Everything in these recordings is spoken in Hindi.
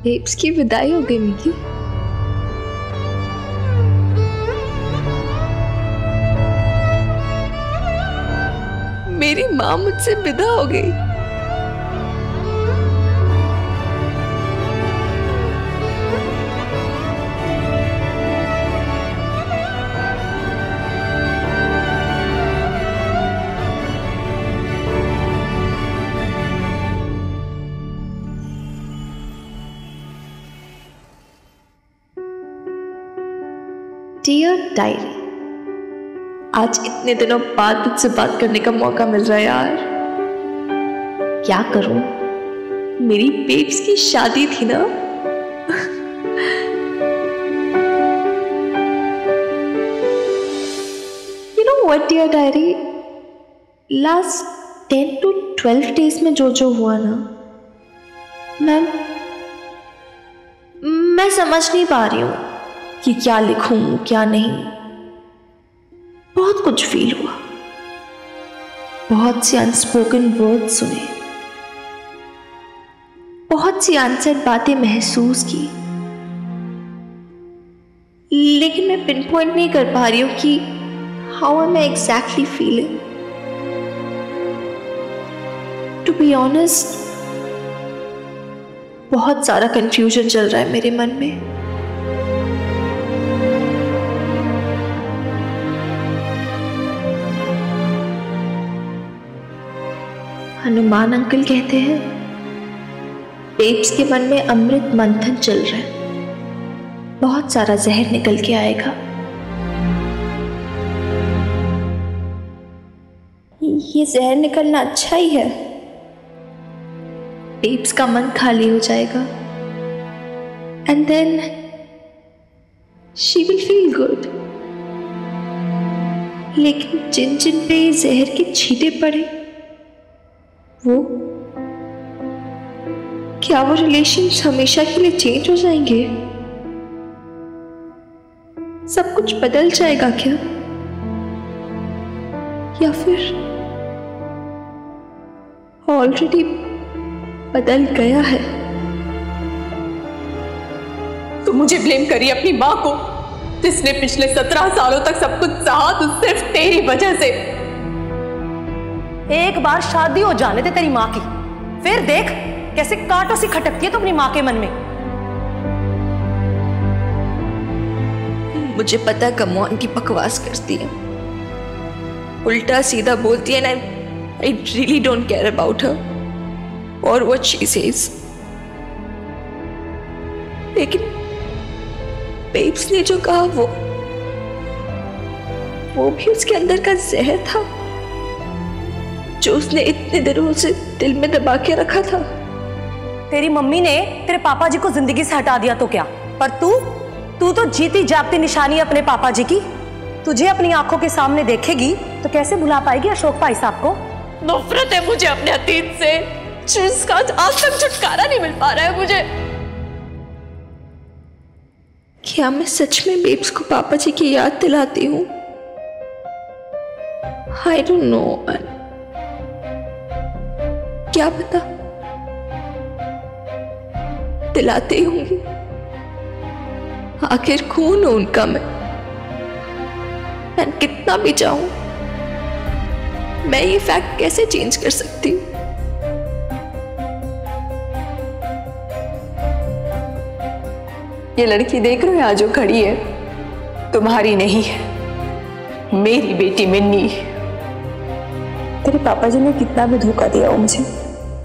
बेब्स की विदाई हो गई मिकी। मेरी माँ मुझसे विदा हो गई। डियर डायरी, आज इतने दिनों बाद तुझसे बात करने का मौका मिल रहा है यार। क्या करूं, मेरी बेब्स की शादी थी ना। You know what dear diary, last 10 to 12 days में जो हुआ ना, मैं समझ नहीं पा रही हूं कि क्या लिखूं क्या नहीं। बहुत कुछ फील हुआ, बहुत सी अनस्पोकन वर्ड्स सुने, बहुत सी अनसेड बातें महसूस की, लेकिन मैं पिन पॉइंट नहीं कर पा रही हूं कि how am I exactly feeling. To be honest, बहुत सारा कंफ्यूजन चल रहा है मेरे मन में। हनुमान अंकल कहते हैं बेब्स के मन में अमृत मंथन चल रहा है, बहुत सारा जहर निकल के आएगा। ये जहर निकलना अच्छा ही है, बेब्स का मन खाली हो जाएगा and then she will feel good. लेकिन जिन जिन पे ये जहर के छींटे पड़े, वो क्या वो रिलेशंस हमेशा के लिए चेंज हो जाएंगे? सब कुछ बदल जाएगा क्या, या फिर ऑलरेडी बदल गया है? तू मुझे ब्लेम करी अपनी माँ को, जिसने पिछले 17 सालों तक सब कुछ सहा, तो सिर्फ तेरी वजह से। एक बार शादी हो जाने दे तेरी माँ की, फिर देख कैसे कांटों सी खटकती है तो अपनी माँ के मन में। मुझे पता कमौन की बकवास करती है, उल्टा सीधा बोलती है, and I really don't care about her और व्हाट शी सेज। लेकिन बेब्स ने जो कहा वो भी उसके अंदर का जहर था, जो उसने इतने दिनों से दिल में दबा के रखा था। तेरी मम्मी ने तेरे पापा जी को जिंदगी से हटा दिया तो क्या, पर तू तो जीती जागती निशानी अपने पापा जी की। तुझे अपनी आंखों के सामने देखेगी तो कैसे भुला पाएगी अशोक भाई साहब को? नफरत है मुझे अपने अतीत से, जिसका आज तक छुटकारा नहीं मिल पा रहा है मुझे। क्या मैं सच में बेब्स को पापा जी की याद दिलाती हूँ? आई डोंट नो, क्या पता दिलाते होंगी। आखिर खून हूं उनका मैं कितना भी चाहूं, मैं ये फैक्ट कैसे चेंज कर सकती हूँ? ये लड़की देख रहे हो यहाँ जो खड़ी है, तुम्हारी नहीं है, मेरी बेटी मिन्नी। तेरे पापा जी ने कितना भी धोखा दिया हो मुझे,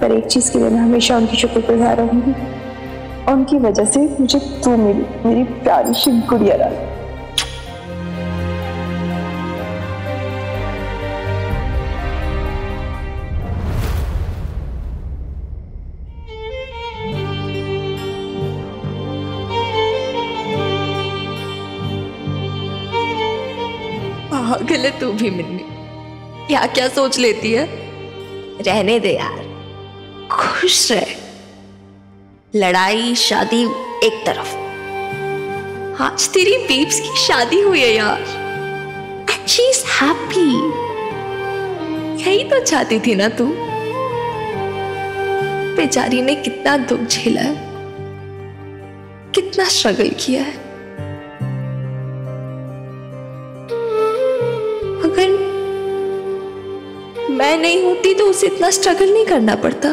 पर एक चीज के लिए मैं हमेशा उनकी शुक्रगुजार रहूंगी, और उनकी वजह से मुझे तू मिली, मेरी प्यारी सी गुड़िया रानी। पागल है तू भी मिन्नी, क्या क्या सोच लेती है। रहने दे यार, खुश रहे। लड़ाई शादी एक तरफ, आज तेरी बेब्स की शादी हुई है यार, एंड शी इज हैप्पी। यही तो चाहती थी ना तू। बेचारी ने कितना दुख झेला है, कितना स्ट्रगल किया है। अगर मैं नहीं होती तो उसे इतना स्ट्रगल नहीं करना पड़ता,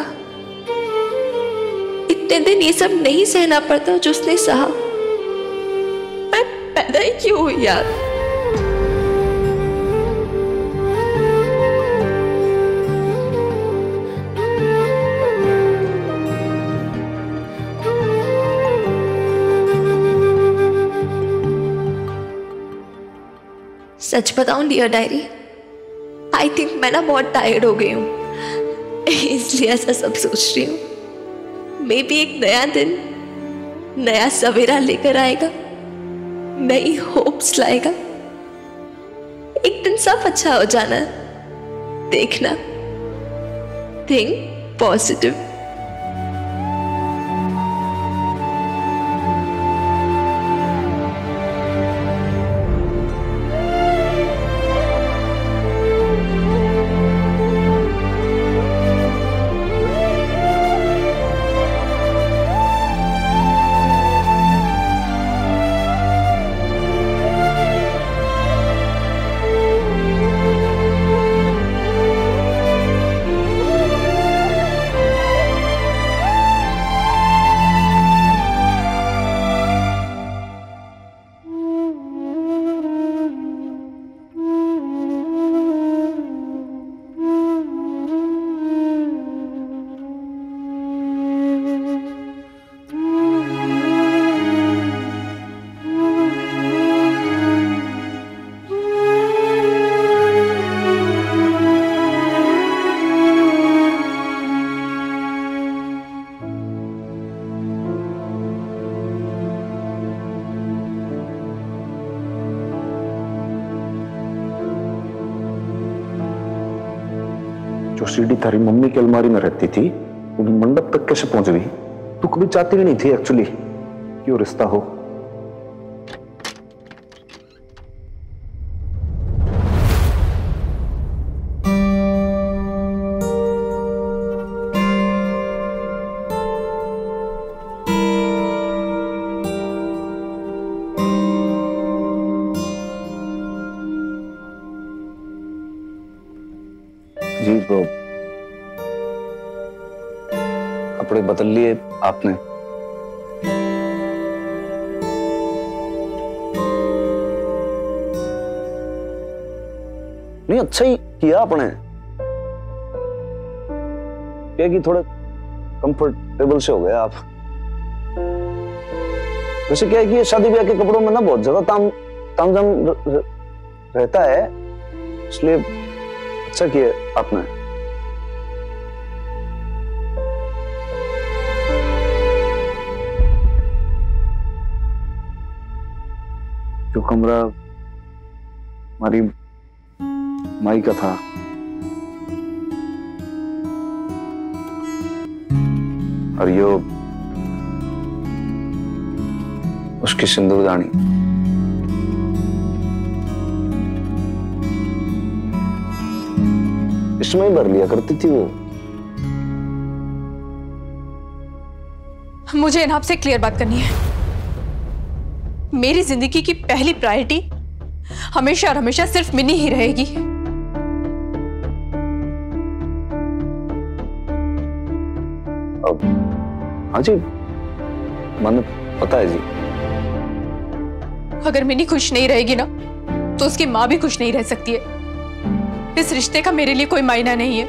इतने दिन ये सब नहीं सहना पड़ता जो उसने सहा। मैं पैदा ही क्यों हुई यार? सच बताऊं डियर डायरी, आई थिंक मैं ना बहुत टायर्ड हो गई हूँ, इसलिए ऐसा सब सोच रही हूँ। मे बी एक नया दिन, नया सवेरा लेकर आएगा, नई होप्स लाएगा। एक दिन सब अच्छा हो जाना, देखना। Think positive. जो सीडी थारी मम्मी की अलमारी में रहती थी वो मंडप तक कैसे पहुंच गई? तू कभी चाहती भी नहीं थी एक्चुअली कि वो रिश्ता हो। जी वो कपड़े बदल लिए आपने? नहीं, अच्छा ही किया आपने। क्या कि थोड़े कंफर्टेबल से हो गए आप। वैसे क्या है कि ये शादी ब्याह के कपड़ों में ना बहुत ज्यादा तामझाम रहता है, इसलिए अच्छा किया आपने। जो कमरा हमारी माई का था, और ये उसकी सिंदूरदानी। इसमें ही भर लिया करती थी वो। मुझे इन आपसे क्लियर बात करनी है। मेरी जिंदगी की पहली प्रायोरिटी हमेशा और हमेशा सिर्फ मिनी ही रहेगी। हाँ जी, मैंने पता है जी। अगर मिनी खुश नहीं रहेगी ना तो उसकी माँ भी खुश नहीं रह सकती है। इस रिश्ते का मेरे लिए कोई मायना नहीं है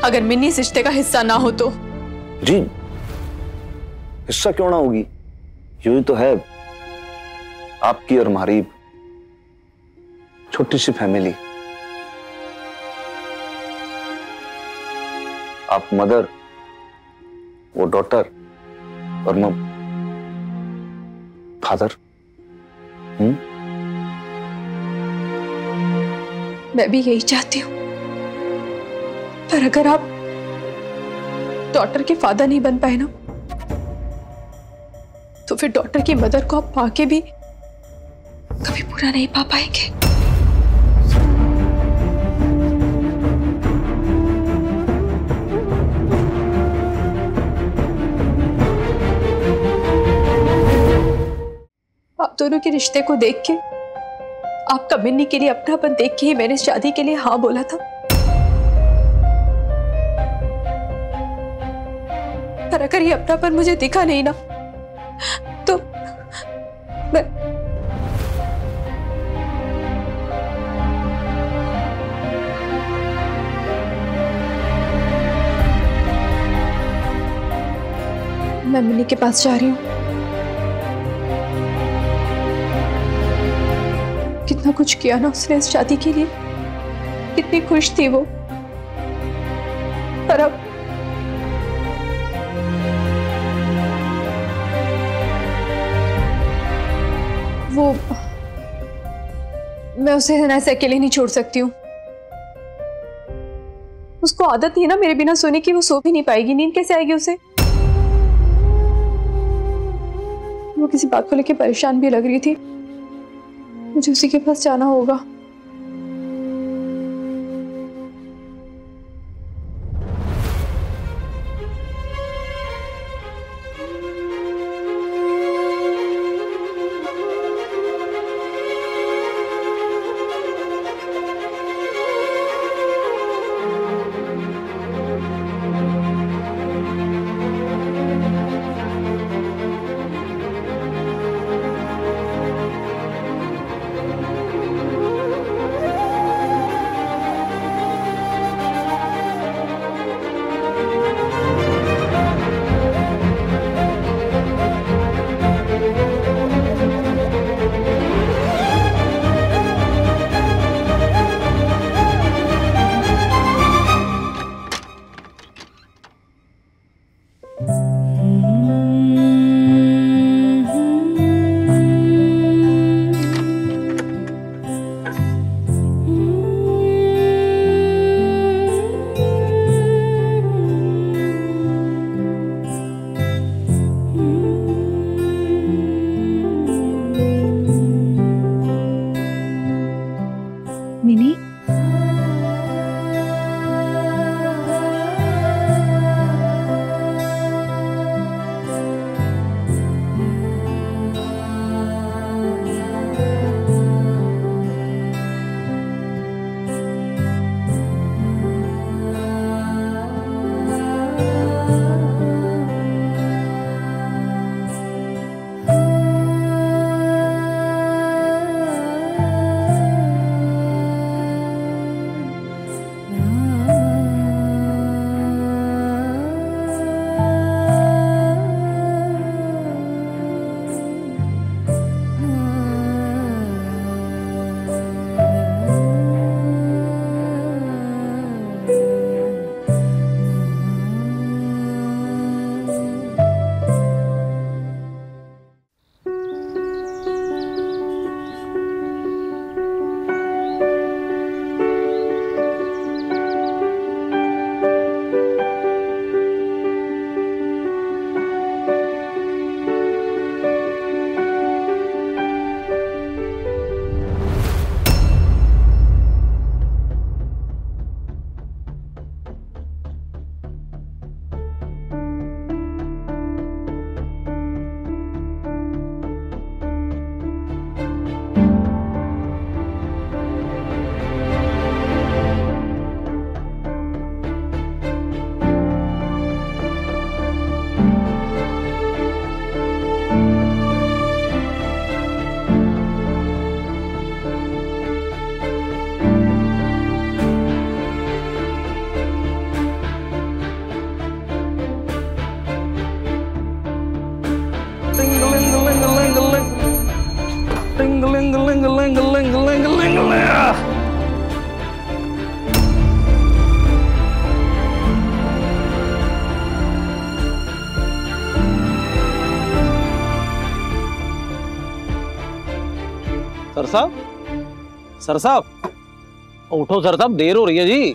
अगर मिनी इस रिश्ते का हिस्सा ना हो तो। जी, हिस्सा क्यों ना होगी? यूं तो है आपकी और हमारी छोटी सी फैमिली। आप मदर, वो डॉटर, और मैं फादर। मैं भी यही चाहती हूँ, पर अगर आप डॉटर के फादर नहीं बन पाए ना तो फिर डॉटर की मदर को आप पाके भी कभी पूरा नहीं पा पाएंगे। दोनों के रिश्ते को देख के, आपका मिन्नी के लिए अपनापन देख के ही मैंने शादी के लिए हाँ बोला था। पर अगर ये अपनापन मुझे दिखा नहीं ना, तो मैं मिन्नी के पास जा रही हूँ। कितना कुछ किया ना उसने इस शादी के लिए, कितनी खुश थी वो, पर अब वो, मैं उसे ऐसे अकेले नहीं छोड़ सकती हूँ। उसको आदत नहीं है ना मेरे बिना सोने की, वो सो भी नहीं पाएगी, नींद कैसे आएगी उसे। वो किसी बात को लेकर परेशान भी लग रही थी, मुझे उसी के पास जाना होगा। मिनी, सर साहब, सर साहब उठो सर साहब, देर हो रही है जी।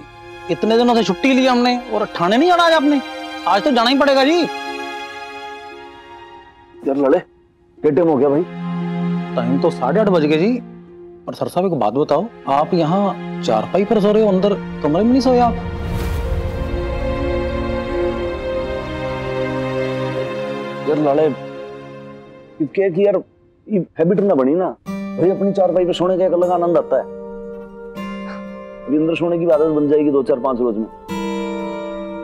इतने दिनों से छुट्टी ली हमने और थाने नहीं जाना आज आपने, आज तो जाना ही पड़ेगा जी। यार लड़े क्या टाइम हो गया भाई? टाइम तो 8:30 बज गए जी। और सर साहब एक बात बताओ, आप यहाँ चारपाई पर सो रहे हो, अंदर कमरे में नहीं सोए आप? यार लड़े क्योंकि यार ये हैबिट ना बनी ना भाई, अपनी चारपाई पे सोने का एक अलग आनंद आता है। अभी अंदर सोने की आदत बन जाएगी 2-4-5 रोज में।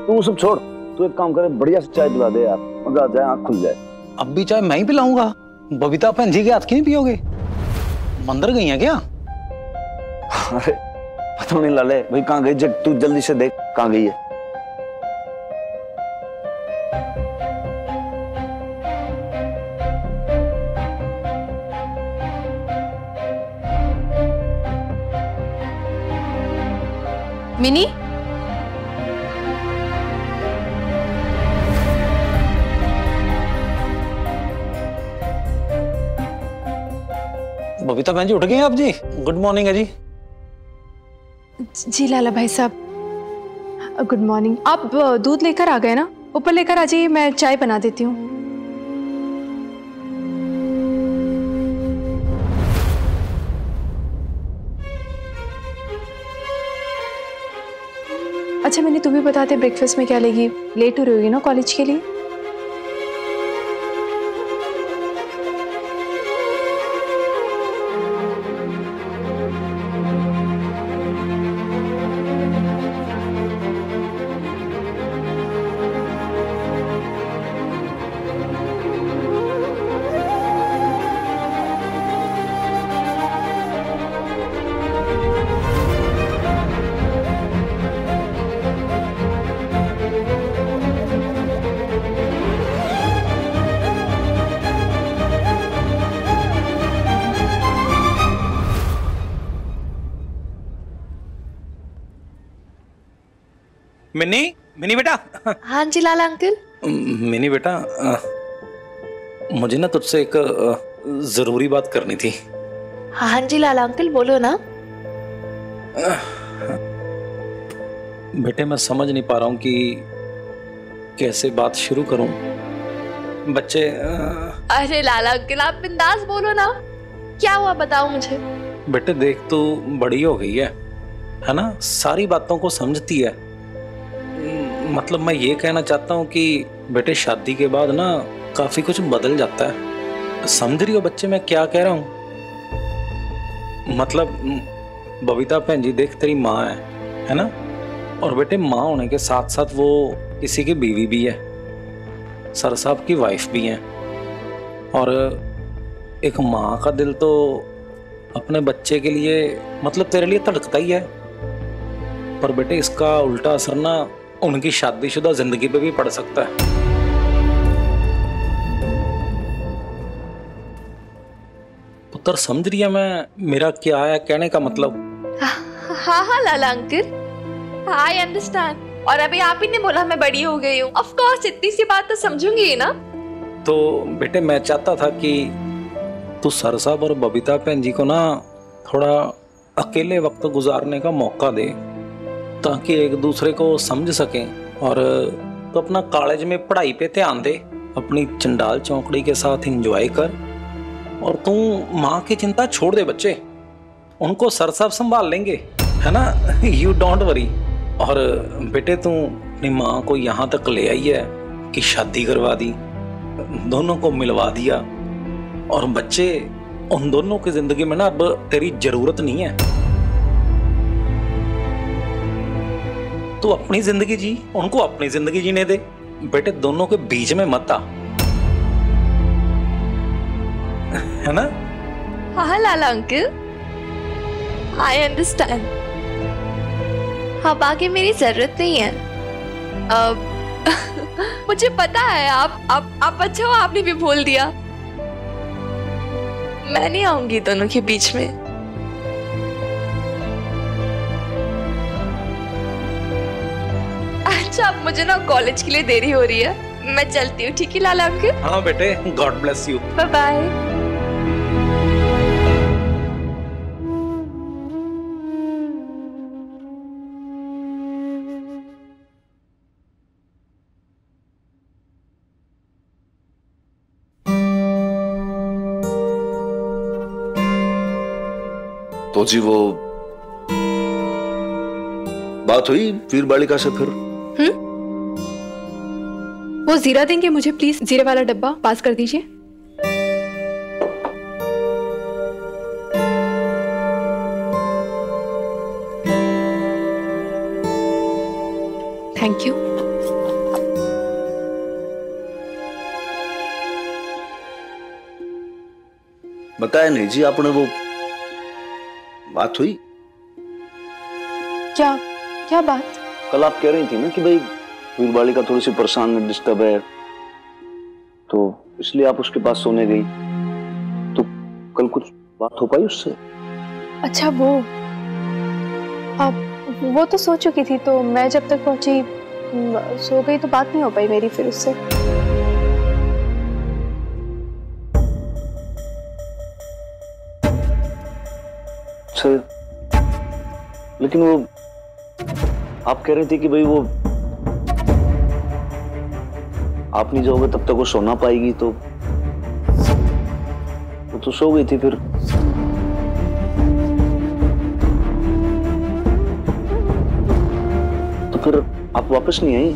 तू वो सब छोड़, तू एक काम करे, बढ़िया से चाय पिला दे यार, मजा आ जाए, आंख खुल जाए। अब भी चाय मैं ही पिलाऊंगा, बबीता बहन जी के हाथ की नहीं पियोगे? मंदिर गई है क्या? अरे पता नहीं लाले भाई कहाँ गई, तू जल्दी से देख कहाँ गई है। मिनी, बबीता बहन जी उठ गए हैं आप जी? गुड मॉर्निंग है जी। जी लाला भाई साहब, गुड मॉर्निंग। आप दूध लेकर आ गए ना? ऊपर लेकर आ जाइए, मैं चाय बना देती हूँ। अच्छा मैंने तुम्हें बता दे, ब्रेकफास्ट में क्या लेगी? लेट हो रही होगी ना कॉलेज के लिए? मिनी, मिनी बेटा। हाँ जी लाला अंकल। मिनी बेटा, मुझे ना तुझसे एक जरूरी बात करनी थी। हाँ जी लाला अंकल, बोलो ना। बेटे मैं समझ नहीं पा रहा हूँ कि कैसे बात शुरू करूं। बच्चे अरे लाला अंकल आप बिंदास बोलो ना, क्या हुआ बताओ मुझे। बेटे देख, तू बड़ी हो गई है ना, सारी बातों को समझती है। मतलब मैं ये कहना चाहता हूँ कि बेटे शादी के बाद ना काफी कुछ बदल जाता है। समझ रही हो बच्चे मैं क्या कह रहा हूँ? मतलब बबीता बहन जी देख, तेरी माँ है ना, और बेटे माँ होने के साथ साथ वो किसी की बीवी भी है, सर साहब की वाइफ भी है। और एक माँ का दिल तो अपने बच्चे के लिए, मतलब तेरे लिए धड़कता ही है, पर बेटे इसका उल्टा असर ना उनकी शादीशुदा जिंदगी पे भी पड़ सकता है। पुत्र समझ रही है मैं मेरा क्या है कहने का मतलब? हाँ हाँ लाला अंकल, आई अंडरस्टैंड। और अभी आप ही ने बोला मैं बड़ी हो गई हूँ, ऑफ कोर्स इतनी सी बात तो समझूंगी ना। तो बेटे मैं चाहता था कि तू सर साहब और बबीता बहन जी को ना थोड़ा अकेले वक्त गुजारने का मौका दे, ताकि एक दूसरे को समझ सकें। और तो अपना कॉलेज में पढ़ाई पे ध्यान दे, अपनी चंडाल चौकड़ी के साथ एंजॉय कर, और तू माँ की चिंता छोड़ दे बच्चे, उनको सर साहब संभाल लेंगे, है ना। You don't worry. और बेटे तू अपनी माँ को यहाँ तक ले आई है कि शादी करवा दी, दोनों को मिलवा दिया, और बच्चे उन दोनों की जिंदगी में ना अब तेरी जरूरत नहीं है। तू अपनी जिंदगी जी, उनको अपनी जिंदगी जीने दे। बेटे दोनों के बीच में मत आ, है ना। हाँ लाला अंकल, आई अंडरस्टैंड। अब आगे मेरी जरूरत नहीं है। मुझे पता है आप अच्छा हो, आपने भी बोल दिया। मैं नहीं आऊंगी दोनों के बीच में। अच्छा अब मुझे ना कॉलेज के लिए देरी हो रही है, मैं चलती हूँ, ठीक है लाला अंकल? हाँ बेटे, God bless you, bye bye. तो जी वो बात हुई वीर बालिका से फिर? वो जीरा देंगे मुझे प्लीज, जीरे वाला डब्बा पास कर दीजिए। Thank you. बताया नहीं जी आपने, वो बात हुई? क्या क्या बात? कल आप कह रही थी ना कि भाई वीरबाली का थोड़ी सी परेशान है, डिस्टर्ब है, तो इसलिए आप उसके पास सोने गई। तो कल कुछ बात हो पाई उससे? अच्छा वो तो सो चुकी थी, तो मैं जब तक पहुंची सो गई, तो बात नहीं हो पाई मेरी फिर उससे। अच्छा, लेकिन वो आप कह रही थी कि भाई वो आप नहीं जाओगे तब तक वो सो ना पाएगी, तो वो तो सो गई थी फिर। तो फिर आप वापस नहीं आई?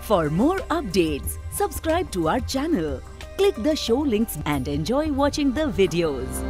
For more updates, subscribe to our channel, click the show links and enjoy watching the videos.